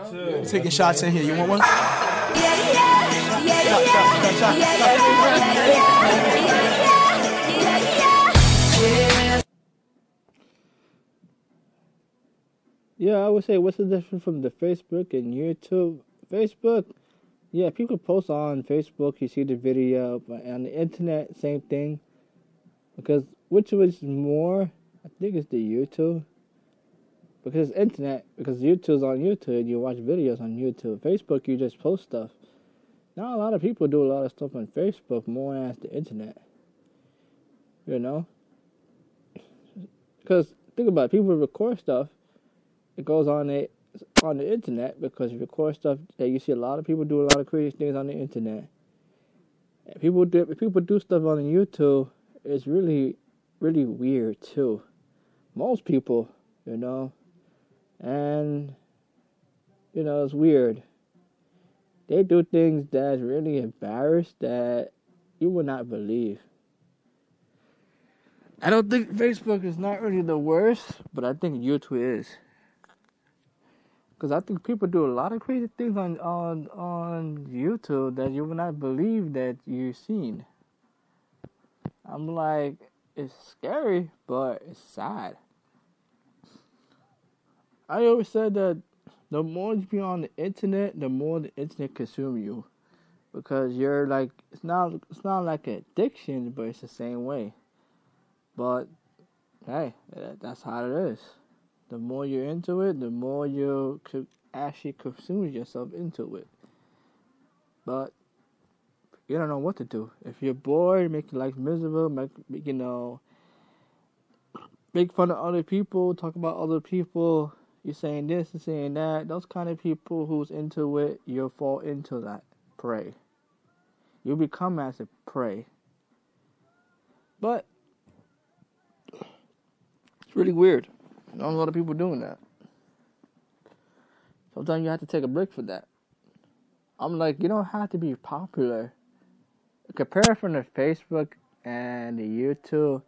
Taking shots in here. You want one? Yeah, I would say, what's the difference from the Facebook and YouTube? Facebook, yeah, people post on Facebook, you see the video, but on the internet, same thing. Because which was more, I think it's the YouTube. Because internet, because YouTube's on YouTube, you watch videos on YouTube. Facebook, you just post stuff. Now a lot of people do a lot of stuff on Facebook more as the internet. You know? Because think about it, people record stuff. It goes on the internet because you record stuff that you see a lot of people do a lot of crazy things on the internet. And people do stuff on YouTube. It's really, really weird too. Most people, you know, and you know it's weird. They do things that's really embarrassed that you would not believe. I don't think Facebook is not really the worst, but I think YouTube is. Because I think people do a lot of crazy things on YouTube that you would not believe that you've seen. I'm like, it's scary, but it's sad. I always said that the more you be on the internet, the more the internet consumes you. Because you're like, it's not like an addiction, but it's the same way. But, hey, that's how it is. The more you're into it, the more you could actually consume yourself into it. But you don't know what to do. If you're bored, make your life miserable, make fun of other people, talk about other people, you're saying this and saying that, those kind of people who's into it, you'll fall into that prey. You become as a prey. But it's really weird. Not a lot of people doing that. Sometimes you have to take a break for that. I'm like, you don't have to be popular. Compare from the Facebook and the YouTube.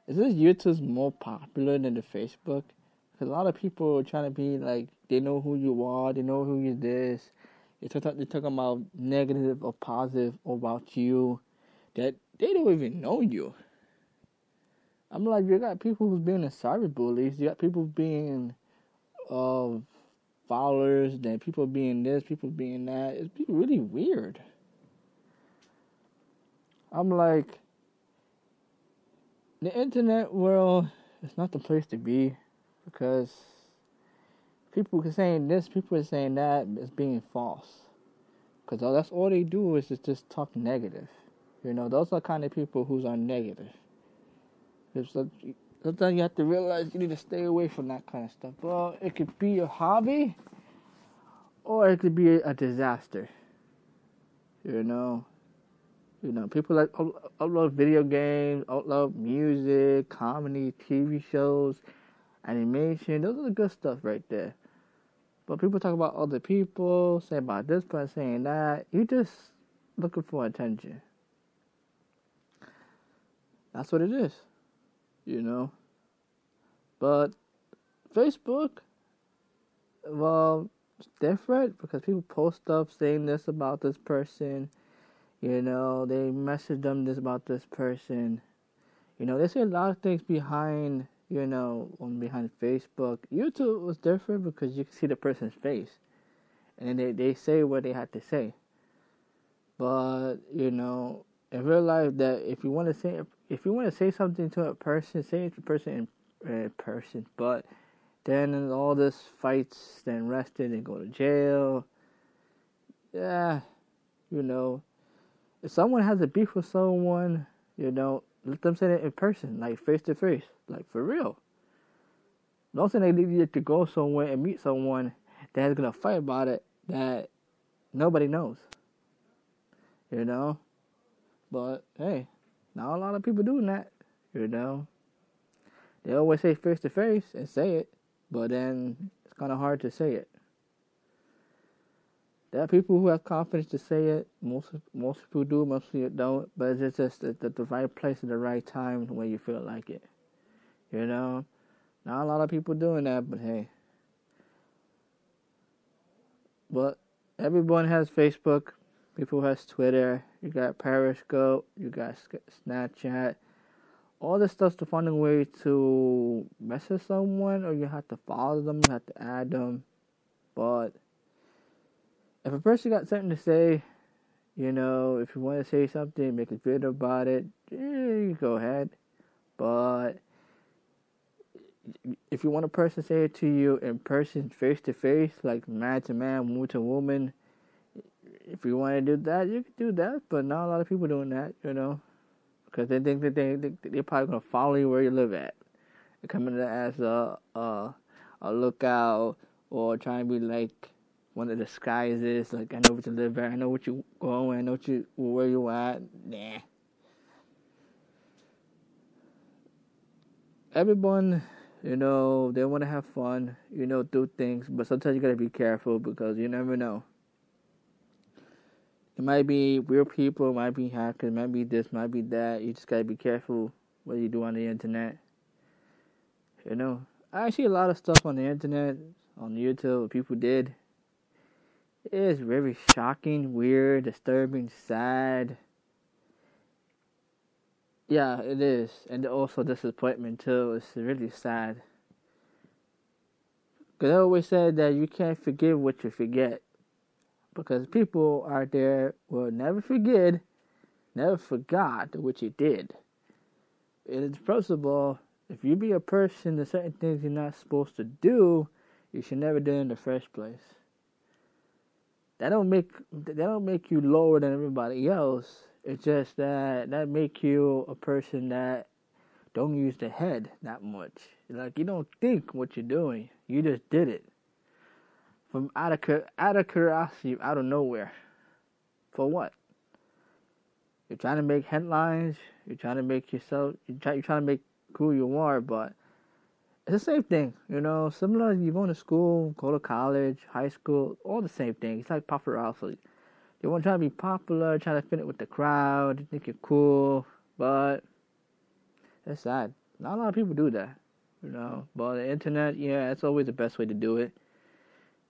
Is this YouTube's more popular than the Facebook? Because a lot of people are trying to be like, they know who you are, they know who you this. They're talking about negative or positive about you that they don't even know you. I'm like, you got people who's being cyberbullies. You got people being followers. Then people being this, people being that. It's really weird. I'm like, the internet world is not the place to be because people are saying this, people are saying that. It's being false. Because that's all they do is just talk negative. You know, those are kind of people who's are negative. Sometimes you have to realize you need to stay away from that kind of stuff. Well, it could be a hobby, or it could be a disaster. You know, people like upload video games, upload music, comedy, TV shows, animation. Those are the good stuff right there. But people talk about other people, say about this person, saying that. You just looking for attention. That's what it is. You know, but Facebook, well, it's different because people post stuff saying this about this person. You know, they message them this about this person. You know, they say a lot of things behind, behind Facebook. YouTube was different because you can see the person's face, and then they say what they had to say. But in real life, that if you want to say something to a person, say it to a person in person. But then all this fights, then arrested and go to jail. Yeah, if someone has a beef with someone, let them say it in person, like face to face, like for real. Don't say they need to go somewhere and meet someone that's gonna fight about it that nobody knows. But hey, not a lot of people doing that. They always say face to face and say it, but then it's kind of hard to say it. There are people who have confidence to say it. Most people do, most people don't. But it's just the right place at the right time when you feel like it. Not a lot of people doing that, but hey. but everyone has Facebook. People has Twitter. You got Periscope. You got Snapchat. All this stuff's to find a way to message someone, or you have to follow them, you have to add them. But if a person got something to say, you know, if you want to say something, make a video about it, you go ahead. But if you want a person to say it to you in person, face to face, like man to man, woman to woman, if you want to do that, you can do that. But not a lot of people doing that, you know, because they think that they're probably gonna follow you where you live at, and come in as a lookout, or try and be like one of the disguises, like I know what you live at, I know what you going, I know where you at. Nah. Everyone, you know, they want to have fun, you know, do things, but sometimes you gotta be careful because you never know. It might be real people, it might be hackers, it might be this, might be that. You just gotta be careful what you do on the internet. You know, I see a lot of stuff on the internet, on YouTube, people did. It is very shocking, weird, disturbing, sad. Yeah, it is. And also disappointment too. It's really sad. Because I always said that you can't forgive what you forget. Because people out there will never forget, never forgot what you did. And first of all, if you be a person, there's certain things you're not supposed to do, you should never do it in the first place. That don't make you lower than everybody else. It's just that make you a person that don't use the head that much. Like, you don't think what you're doing. You just did it. From out of curiosity, out of nowhere. For what? You're trying to make headlines. You're trying to make yourself. You're trying to make who you are. But it's the same thing, you know. Similar, you go to school, go to college, high school, all the same thing. It's like paparazzi. You want to try to be popular, try to fit it with the crowd. You think you're cool, but it's sad. Not a lot of people do that, you know. But the internet, yeah, it's always the best way to do it.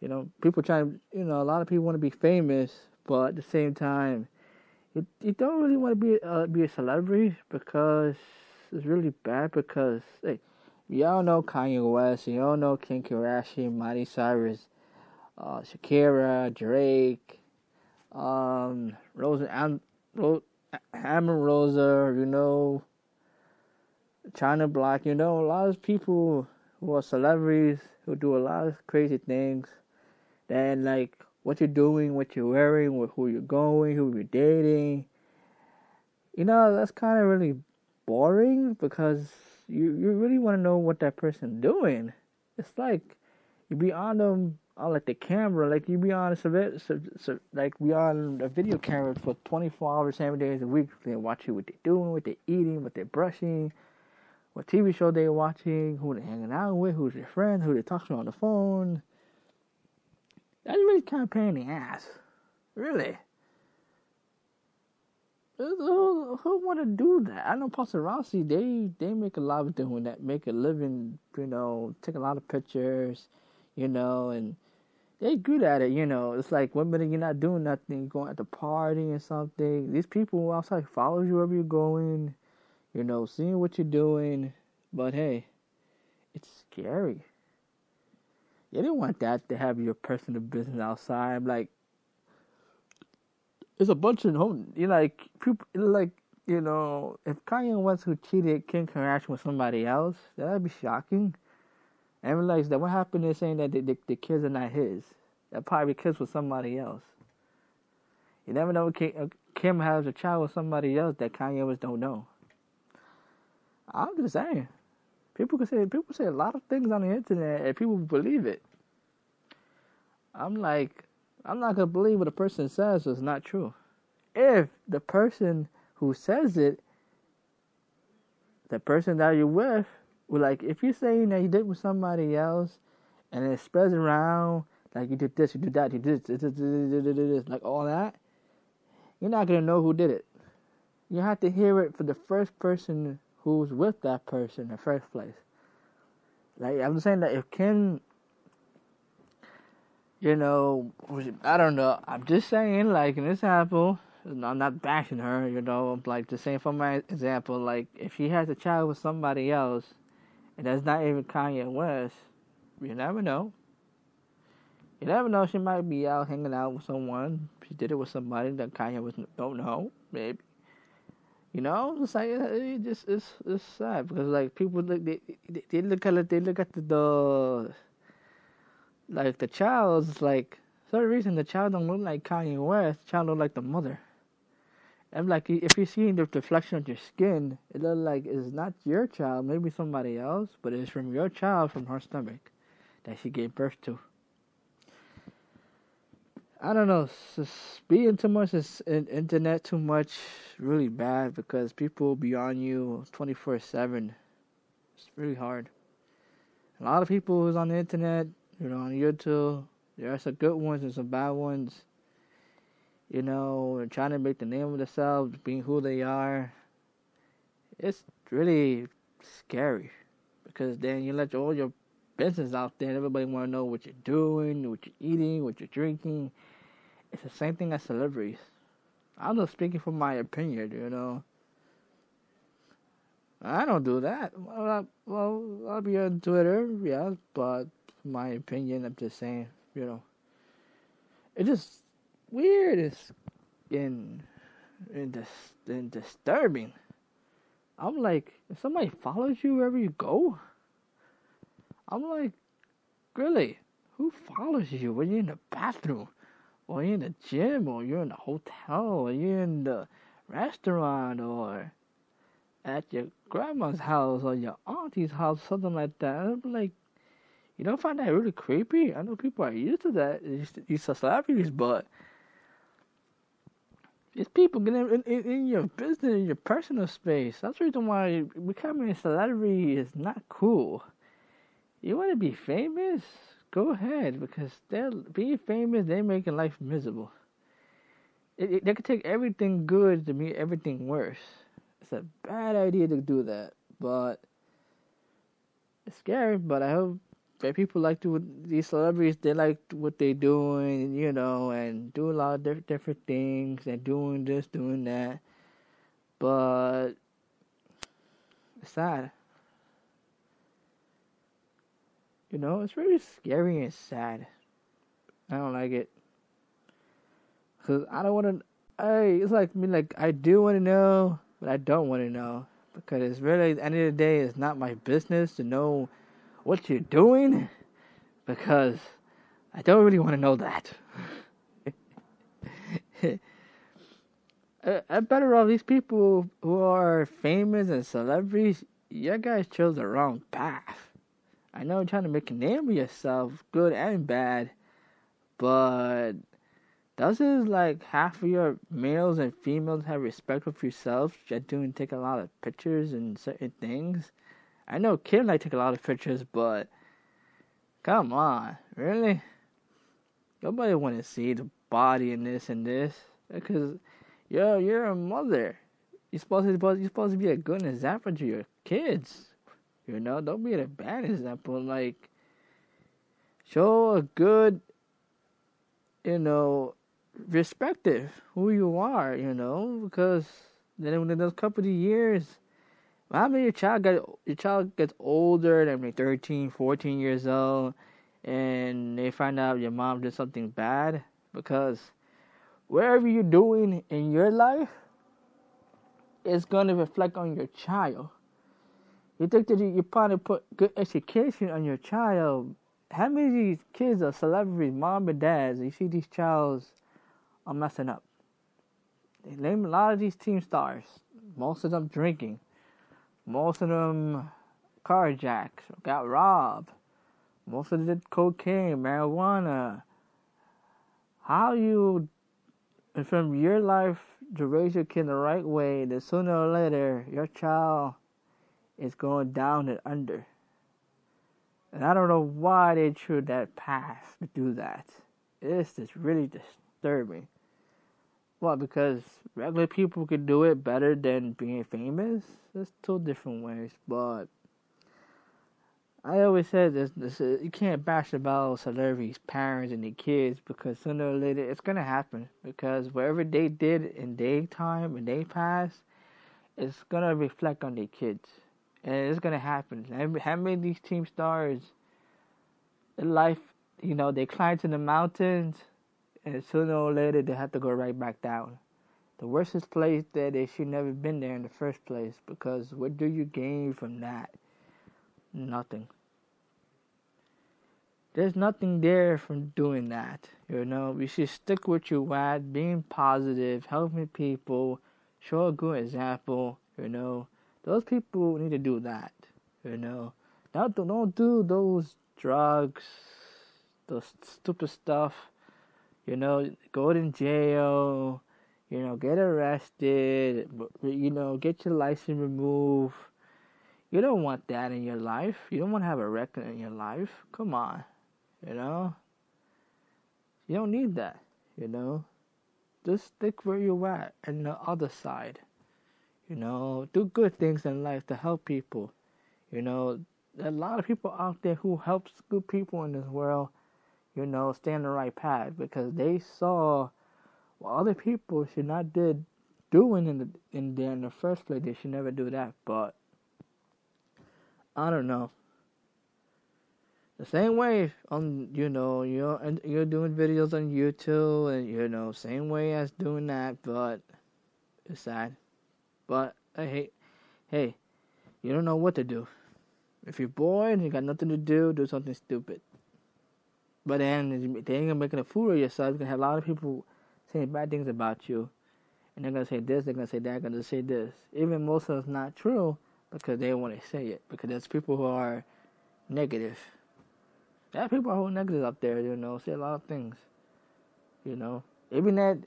You know, people try, you know, a lot of people want to be famous, but at the same time, you don't really want to be a celebrity because it's really bad. Because hey, we all know Kanye West, you all know Kim Kardashian, Miley Cyrus, Shakira, Drake, Rosa, Hammer Rosa, you know, China Black, you know, a lot of people who are celebrities who do a lot of crazy things. Then, like, what you're doing, what you're wearing, who you're going, who you're dating. You know, that's kind of really boring because you really want to know what that person's doing. It's like you be on them on like the camera, like you be on like be on a video camera for 24 hours, 7 days a week. They watch you what they're doing, what they're eating, what they're brushing, what TV show they're watching, who they're hanging out with, who's their friend, who they're talking to on the phone. That's really kind of pain in the ass. Really. Who want to do that? I know paparazzi, they make a lot of doing that, make a living, you know, take a lot of pictures, you know, and they good at it, you know. It's like one minute you're not doing nothing, you're going at the party or something. These people outside follow you wherever you're going, you know, seeing what you're doing. But hey, it's scary. You didn't want that to have your personal business outside. Like, there's a bunch of you like people like, you know, if Kanye West who cheated Kim Kardashian with somebody else, that'd be shocking. And realize that what happened is saying that the kids are not his. That probably kids with somebody else. You never know. Kim has a child with somebody else that Kanye West don't know. I'm just saying. People say a lot of things on the internet and people believe it. I'm not gonna believe what a person says is not true. If the person who says it, the person that you're with, well, like if you're saying that you did with somebody else and it spreads around, like you did this, you did that, you did this, like all that, you're not gonna know who did it. You have to hear it from the first person who's with that person in the first place. Like, I'm saying that if Kim I don't know. I'm just saying, like, an example. I'm not bashing her, I'm like just saying for my example, like if she has a child with somebody else, and that's not even Kanye West, you never know. You never know. She might be out hanging out with someone. She did it with somebody that Kanye was don't know, maybe. It's like it's sad because like people look they look at the like the child's like for some reason the child don't look like Kanye West. The child look like the mother. And like if you're seeing the reflection of your skin, it look like it's not your child, maybe somebody else, but it's from your child from her stomach that she gave birth to. I don't know. Being too much is internet too much really bad because people be on you 24/7. It's really hard. A lot of people who's on the internet, on YouTube, there are some good ones and some bad ones. And trying to make the name of themselves, being who they are. It's really scary because then you let all your business out there and everybody want to know what you're doing, what you're eating, what you're drinking. It's the same thing as celebrities. I'm just speaking from my opinion, I don't do that. I'll be on Twitter, yeah, but my opinion, I'm just saying, it's just weird and disturbing. I'm like, if somebody follows you wherever you go, I'm like, really? Who follows you when you're in the bathroom? Or you're in the gym, or you're in the hotel, or you're in the restaurant, or at your grandma's house, or your auntie's house, something like that. I'm like, you don't find that really creepy? I know people are used to that, these celebrities, but it's people getting in your business, in your personal space. That's the reason why becoming a celebrity is not cool. You want to be famous? Go ahead, because they're being famous, they're making life miserable. They could take everything good to make everything worse. It's a bad idea to do that, but it's scary. But I hope that people these celebrities, they like what they're doing, and do a lot of different things, and doing this, doing that. But it's sad. It's really scary and sad. I don't like it. Because I don't want to... it's like me, like, I do want to know, but I don't want to know. Because it's really, at the end of the day, it's not my business to know what you're doing. Because I don't really want to know that. I better off these people who are famous and celebrities, you guys chose the wrong path. I know you're trying to make a name of yourself, good and bad, but doesn't like half of your males and females have respect for yourself? You doing take a lot of pictures and certain things. I know Kim like take a lot of pictures, but come on, really? Nobody want to see the body and this because you're a mother. You're supposed to be a good example to your kids. Don't be a bad example. Like, show a good, respective who you are, because then in those couple of years, how many your child gets older than like 13, 14 years old, and they find out your mom did something bad, because whatever you're doing in your life is going to reflect on your child. You think that you probably put good education on your child. How many of these kids are celebrities, mom and dads, you see these childs are messing up? They name a lot of these teen stars. Most of them drinking. Most of them carjacked, got robbed. Most of them did cocaine, marijuana. How you, from your life, to raise your kid the right way, then sooner or later, your child is going down and under. And I don't know why they chose that path to do that. It's just really disturbing. Well, because regular people could do it better than being famous. There's two different ways, but I always said this you can't bash about celebrities' parents and their kids because sooner or later it's gonna happen. Because whatever they did in their time, in their past, it's gonna reflect on their kids, and it's gonna happen. How many of these team stars, in life, they climb to the mountains, and sooner or later they have to go right back down. The worstest place that they should never been there in the first place. Because what do you gain from that? Nothing. There's nothing there from doing that. We should stick with your at, being positive, helping people, show a good example. Those people need to do that. Don't do those drugs, those stupid stuff. Go to jail. Get arrested. Get your license removed. You don't want that in your life. You don't want to have a record in your life. Come on. You don't need that. Just stick where you're at and the other side. Do good things in life to help people. There are a lot of people out there who helps good people in this world, stay on the right path because they saw what other people should not doing in the first place. They should never do that. But I don't know. The same way you're doing videos on YouTube and same way as doing that, but it's sad. But hey, you don't know what to do. If you're bored and you got nothing to do something stupid. But then they ain't gonna make a fool of yourself. You're gonna have a lot of people saying bad things about you, and they're gonna say this, they're gonna say that, they're gonna say this. Even most of it's not true because they want to say it because there's people who are negative. There are people who are negative up there, say a lot of things. Even that,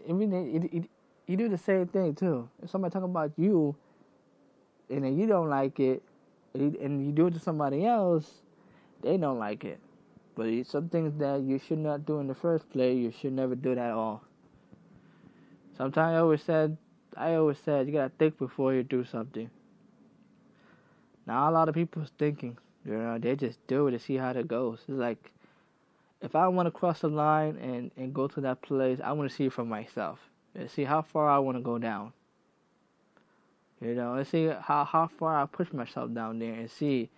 you do the same thing too. If somebody talk about you, and then you don't like it, and you do it to somebody else, they don't like it. But some things that you should not do in the first place, you should never do that at all. Sometimes I always said, you gotta think before you do something. Now a lot of people's thinking. They just do it to see how it goes. It's like, if I want to cross the line and go to that place, I want to see it for myself. And see how far I want to go down. And see how far I push myself down there and see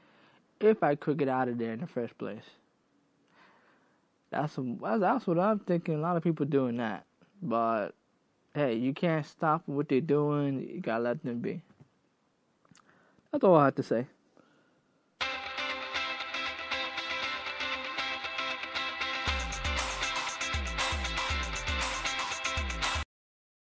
if I could get out of there in the first place. That's what I'm thinking. A lot of people doing that. But, hey, you can't stop what they're doing. You gotta let them be. That's all I have to say.